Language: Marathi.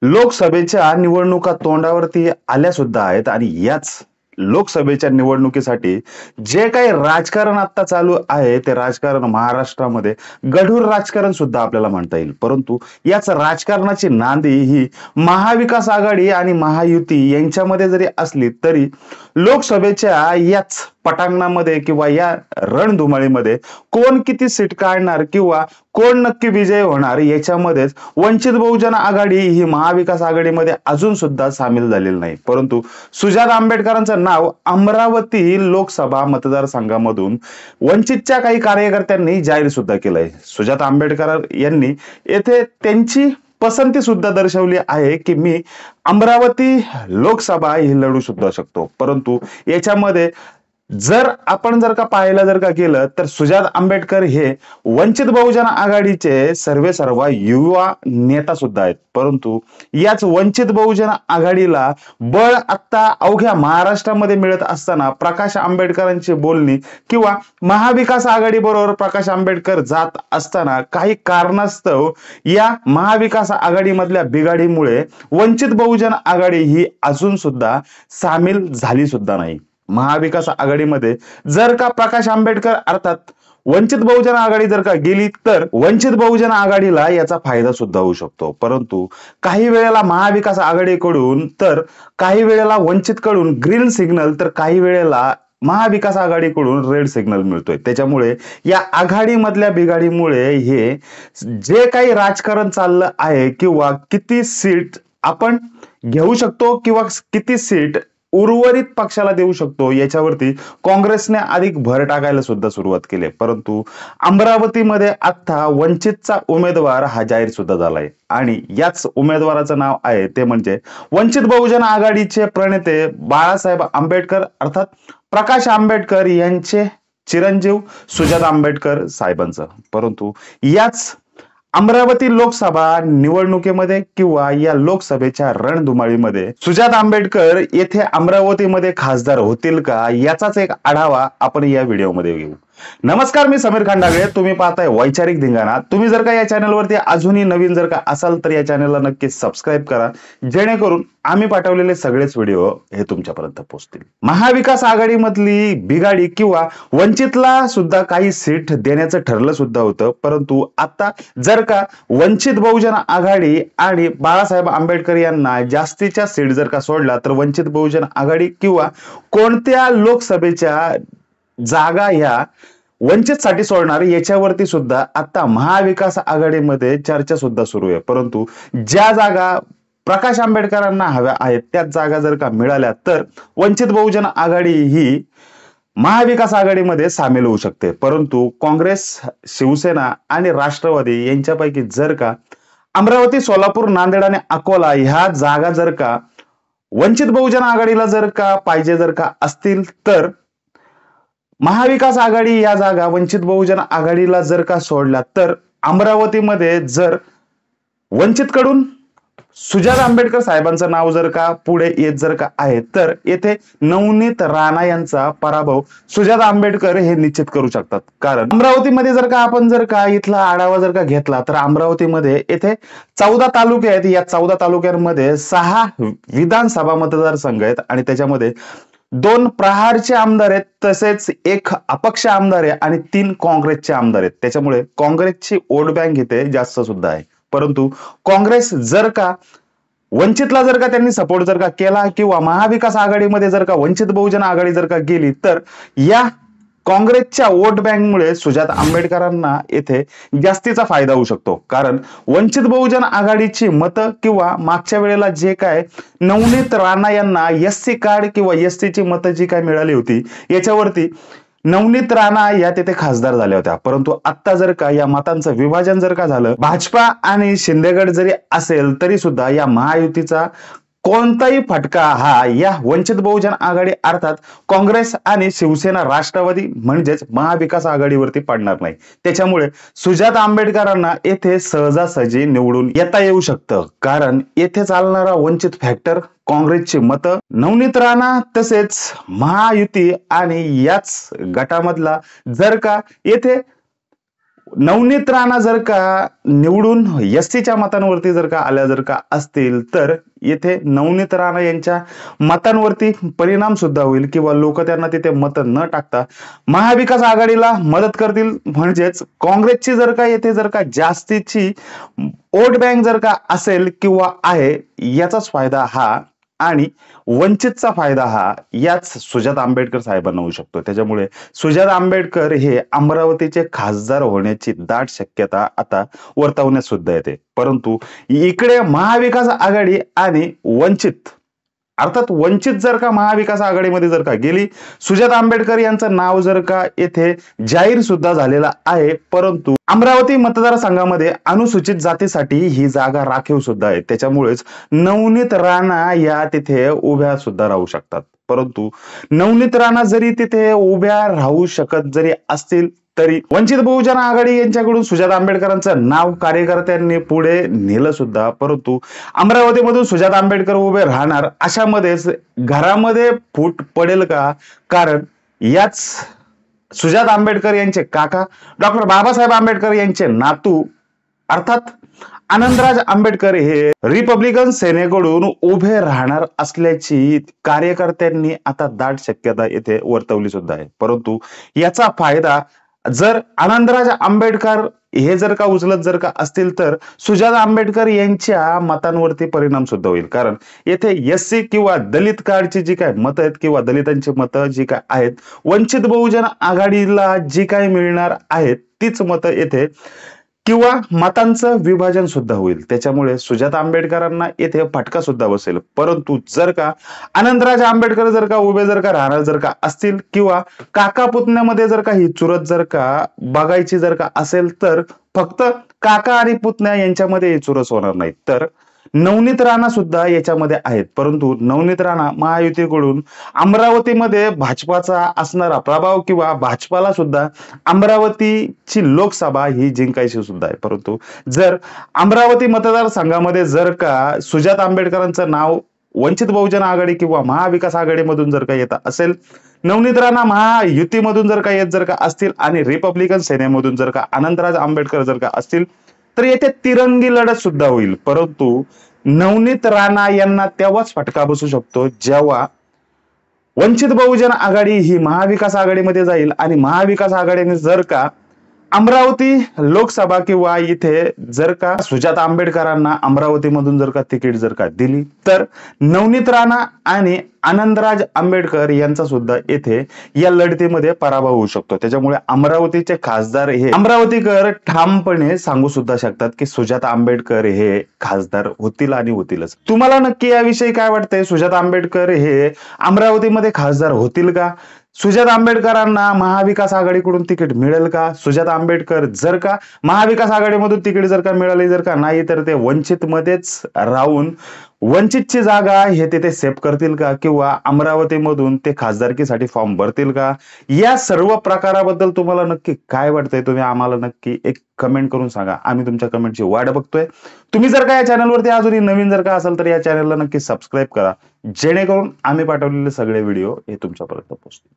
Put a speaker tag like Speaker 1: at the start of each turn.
Speaker 1: लोकसभेच्या निवडणुका तोंडावरती आल्या सुद्धा आहेत आणि याच लोकसभेच्या निवडणुकीसाठी जे काही राजकारण आता चालू आहे ते राजकारण महाराष्ट्रामध्ये गढूळ राजकारण सुद्धा आपल्याला म्हणता येईल. परंतु याच राजकारणाची नांदी ही महाविकास आघाडी आणि महायुती यांच्यामध्ये जरी असली तरी लोकसभेच्या याच पटांगणामध्ये किंवा या रणधुमाळीमध्ये कोण किती सीट काढणार किंवा कोण नक्की विजय होणार याच्यामध्येच वंचित बहुजन आघाडी ही महाविकास आघाडीमध्ये अजून सुद्धा सामील झालेली नाही. परंतु सुजात आंबेडकरांचं नाव अमरावती लोकसभा मतदारसंघामधून वंचितच्या काही कार्यकर्त्यांनी जाहीर सुद्धा केलंय. सुजात आंबेडकर यांनी येथे त्यांची पसंती सुद्धा दर्शवली आहे की मी अमरावती लोकसभा ही लढू सुद्धा शकतो. परंतु याच्यामध्ये जर आपण जर का केलं तर सुजात आंबेडकर हे वंचित बहुजन आघाडीचे सर्वेसर्वा युवा नेता सुद्धा आहेत. परंतु याच वंचित बहुजन आघाडीला बळ आता अवघ्या महाराष्ट्रामध्ये मिळत असताना प्रकाश आंबेडकरांची बोलणी किंवा महाविकास आघाडी बरोबर प्रकाश आंबेडकर जात असताना काही कारणास्तव या महाविकास आघाडीमधल्या बिघाडीमुळे वंचित बहुजन आघाडी ही अजून सुद्धा सामील झाली सुद्धा नाही. महाविकास आघाडीमध्ये जर का प्रकाश आंबेडकर अर्थात वंचित बहुजन आघाडी जर का गेली तर वंचित बहुजन आघाडीला याचा फायदा सुद्धा होऊ शकतो. परंतु काही वेळेला महाविकास आघाडीकडून तर काही वेळेला वंचित कडून ग्रीन सिग्नल तर काही वेळेला महाविकास आघाडीकडून रेड सिग्नल मिळतोय. त्याच्यामुळे या आघाडीमधल्या बिघाडीमुळे हे जे काही राजकारण चाललं आहे किंवा किती सीट आपण घेऊ शकतो किंवा किती सीट उर्वरित पक्षाला देऊ शकतो याच्यावरती काँग्रेसने अधिक भर टाकायला सुद्धा सुरुवात केली. परंतु अमरावतीमध्ये आता वंचितचा उमेदवार हा जाहीर सुद्धा झालाय आणि याच उमेदवाराचं नाव आहे ते म्हणजे वंचित बहुजन आघाडीचे प्रणेते बाळासाहेब आंबेडकर अर्थात प्रकाश आंबेडकर यांचे चिरंजीव सुजात आंबेडकर साहेबांचं. परंतु याच अमरावती लोकसभा निवडणुकीमध्ये किंवा या लोकसभेच्या रणधुमाळीमध्ये सुजात आंबेडकर येथे अमरावतीमध्ये खासदार होतील का याचाच एक आढावा आपण या व्हिडिओमध्ये घेऊ. नमस्कार, मी समीर खंडागळे, तुम्ही पाहताय वैचारिक धिंगाणा. तुम्ही जर का या चॅनलवरती अजूनही नवीन जर का असाल तर या चॅनलला नक्की सबस्क्राईब करा, जेणेकरून आम्ही पाठवलेले सगळेच व्हिडिओ हे तुमच्यापर्यंत पोहोचतील. महाविकास आघाडीमधली बिघाडी किंवा वंचितला सुद्धा काही सीट देण्याचं ठरलं सुद्धा होतं. परंतु आता जर का वंचित बहुजन आघाडी आणि बाळासाहेब आंबेडकर यांना जास्तीच्या सीट जर का सोडला तर वंचित बहुजन आघाडी किंवा कोणत्या लोकसभेच्या जागा ह्या वंचित साठी सोडणार याच्यावरती सुद्धा आता महाविकास आघाडीमध्ये चर्चा सुद्धा सुरू आहे. परंतु ज्या जागा प्रकाश आंबेडकरांना हव्या आहेत त्याच जागा जर का मिळाल्या तर वंचित बहुजन आघाडी ही महाविकास आघाडीमध्ये सामील होऊ शकते. परंतु काँग्रेस, शिवसेना आणि राष्ट्रवादी यांच्यापैकी जर का अमरावती, सोलापूर, नांदेड आणि अकोला ह्या जागा जर का वंचित बहुजन आघाडीला जर का पाहिजे जर का असतील तर महाविकास आघाडी या जागा वंचित बहुजन आघाडीला जर का सोडल्या तर अमरावतीमध्ये जर वंचित कडून सुजात आंबेडकर साहेबांचं नाव जर का पुढे येत जर का आहे तर येथे नवनीत राणा यांचा पराभव सुजात आंबेडकर हे निश्चित करू शकतात. कारण अमरावतीमध्ये जर का आपण जर का इथला आढावा जर का घेतला तर अमरावतीमध्ये येथे 14 तालुके आहेत. या 14 तालुक्यांमध्ये 6 विधानसभा मतदारसंघ आहेत आणि त्याच्यामध्ये 2 प्रहारचे आमदार आहेत, तसेच 1 अपक्ष आमदार आहे आणि 3 काँग्रेसचे आमदार आहेत. त्याच्यामुळे काँग्रेसची वोट बँक इथे जास्त सुद्धा आहे. परंतु काँग्रेस जर का वंचितला जर का त्यांनी सपोर्ट जर का केला किंवा महाविकास आघाडीमध्ये जर का वंचित बहुजन आघाडी जर का गेली तर या काँग्रेसच्या वोट बँकमुळे सुजात आंबेडकरांना येथे जास्तीचा फायदा होऊ शकतो. कारण वंचित बहुजन आघाडीची मतं किंवा मागच्या वेळेला जे काय नवनीत राणा यांना एससी कार्ड किंवा एसटीची मतं जी काय मिळाली होती याच्यावरती नवनीत राणा या तिथे खासदार झाल्या होत्या. परंतु आता जर का या मतांचं विभाजन जर का झालं, भाजपा आणि शिंदेगड जरी असेल तरी सुद्धा या महायुतीचा कोणताही फटका हा या वंचित बहुजन आघाडी अर्थात काँग्रेस आणि शिवसेना, राष्ट्रवादी म्हणजेच महाविकास आघाडीवरती पडणार नाही. त्याच्यामुळे सुजात आंबेडकरांना येथे सहजासहजी निवडून येता येऊ शकतं. कारण येथे चालणारा वंचित फॅक्टर, काँग्रेसची मतं, नवनीत राणा तसेच महायुती आणि याच गटामधला जर का येथे नवनीत राणा जर का निवडून एसटीच्या मतांवरती जर का आल्या जर का असतील तर येथे नवनीत राणा यांच्या मतांवरती परिणाम सुद्धा होईल किंवा लोक त्यांना तिथे मत न टाकता महाविकास आघाडीला मदत करतील. म्हणजेच काँग्रेसची जर का येथे जर का जास्तीची वोट बँक जर का असेल किंवा आहे याचाच फायदा हा आणि वंचितचा फायदा हा याच सुजात आंबेडकर साहेबांना होऊ शकतो. त्याच्यामुळे सुजात आंबेडकर हे अमरावतीचे खासदार होण्याची दाट शक्यता आता वर्तवण्यात सुद्धा येते. परंतु इकडे महाविकास आघाडी आणि वंचित अर्थात वंचित जर का महाविकास आघाडीमध्ये जर का गेली, सुजात आंबेडकर यांचं नाव जर का येथे जाहीर सुद्धा झालेलं आहे, परंतु अमरावती मतदारसंघामध्ये अनुसूचित जातीसाठी ही जागा राखीव सुद्धा आहे. त्याच्यामुळेच नवनीत राणा या तिथे उभ्या सुद्धा राहू शकतात. परंतु नवनीत राणा जरी तिथे उभ्या राहू शकत जरी असतील तरी वंचित बहुजन आघाडी यांच्याकडून सुजात आंबेडकरांचं नाव कार्यकर्त्यांनी पुढे नेलं सुद्धा. परंतु अमरावतीमधून सुजात आंबेडकर उभे राहणार अशामध्येच घरामध्ये फूट पडेल का? कारण याच सुजात आंबेडकर यांचे काका डॉक्टर बाबासाहेब आंबेडकर यांचे नातू अर्थात आनंदराज आंबेडकर हे रिपब्लिकन सेनेकडून उभे राहणार असल्याची कार्यकर्त्यांनी आता दाट शक्यता येथे वर्तवली सुद्धा आहे. परंतु याचा फायदा जर आनंदराज आंबेडकर हे जर का उचलत जर का असतील तर सुजात आंबेडकर यांच्या मतांवरती परिणाम सुद्धा होईल. कारण येथे एससी किंवा दलित कार्डची जी काय मतं आहेत किंवा दलितांची मतं जी काय आहेत वंचित बहुजन आघाडीला जी काय मिळणार आहेत तीच मतं येथे किंवा मतांचं विभाजन सुद्धा होईल. त्याच्यामुळे सुजात आंबेडकरांना येथे फटका सुद्धा बसेल. परंतु जर का आनंदराज आंबेडकर जर का उभे जर का राहणार जर का असतील किंवा काका पुतण्यामध्ये जर का ही चुरत जर का बघायची जर का असेल तर फक्त काका आणि पुतण्या यांच्यामध्ये ही चुरस होणार नाही, तर नवनीत राणा सुद्धा याच्यामध्ये आहेत. परंतु नवनीत राणा महायुतीकडून अमरावतीमध्ये भाजपाचा असणारा प्रभाव किंवा भाजपाला सुद्धा अमरावतीची लोकसभा ही जिंकायची सुद्धा आहे. परंतु जर अमरावती मतदारसंघामध्ये जर का सुजात आंबेडकरांचं नाव वंचित बहुजन आघाडी किंवा महाविकास आघाडीमधून जर का येत असेल, नवनीत राणा महायुतीमधून जर का येत जर का असतील आणि रिपब्लिकन सेनेमधून जर का आनंदराज आंबेडकर जर का असतील तर येथे तिरंगी लढत सुद्धा होईल. परंतु नवनीत राणा यांना तेव्हाच फटका बसू शकतो जेव्हा वंचित बहुजन आघाडी ही महाविकास आघाडीमध्ये जाईल आणि महाविकास आघाडीने जर का अमरावती लोकसभा किंवा इथे जर का सुजात आंबेडकरांना अमरावतीमधून जर का तिकीट जर का दिली तर नवनीत राणा आणि आनंदराज आंबेडकर यांचा सुद्धा येथे या लढतीमध्ये पराभव होऊ शकतो. त्याच्यामुळे अमरावतीचे खासदार हे अमरावतीकर ठामपणे सांगू सुद्धा शकतात की सुजात आंबेडकर हे खासदार होतील आणि होतीलच. तुम्हाला नक्की याविषयी काय वाटतंय? सुजात आंबेडकर हे अमरावतीमध्ये खासदार होतील का? सुजात आंबेडकरांना महाविकास आघाडीकडून तिकीट मिळेल का? सुजात आंबेडकर जर का महाविकास आघाडीमधून तिकीट जर का मिळाली जर का नाही तर ते वंचित मध्येच राहून वंचितची जागा हे तिथे सेव्ह करतील का किंवा अमरावतीमधून ते खासदारकीसाठी फॉर्म भरतील का? या सर्व प्रकाराबद्दल तुम्हाला नक्की काय वाटतंय तुम्ही आम्हाला नक्की एक कमेंट करून सांगा. आम्ही तुमच्या कमेंटची वाट बघतोय. तुम्ही जर का या चॅनलवरती अजूनही नवीन जर का असाल तर या चॅनलला नक्की सबस्क्राईब करा, जेणेकरून आम्ही पाठवलेले सगळे व्हिडिओ हे तुमच्यापर्यंत पोहोचतील.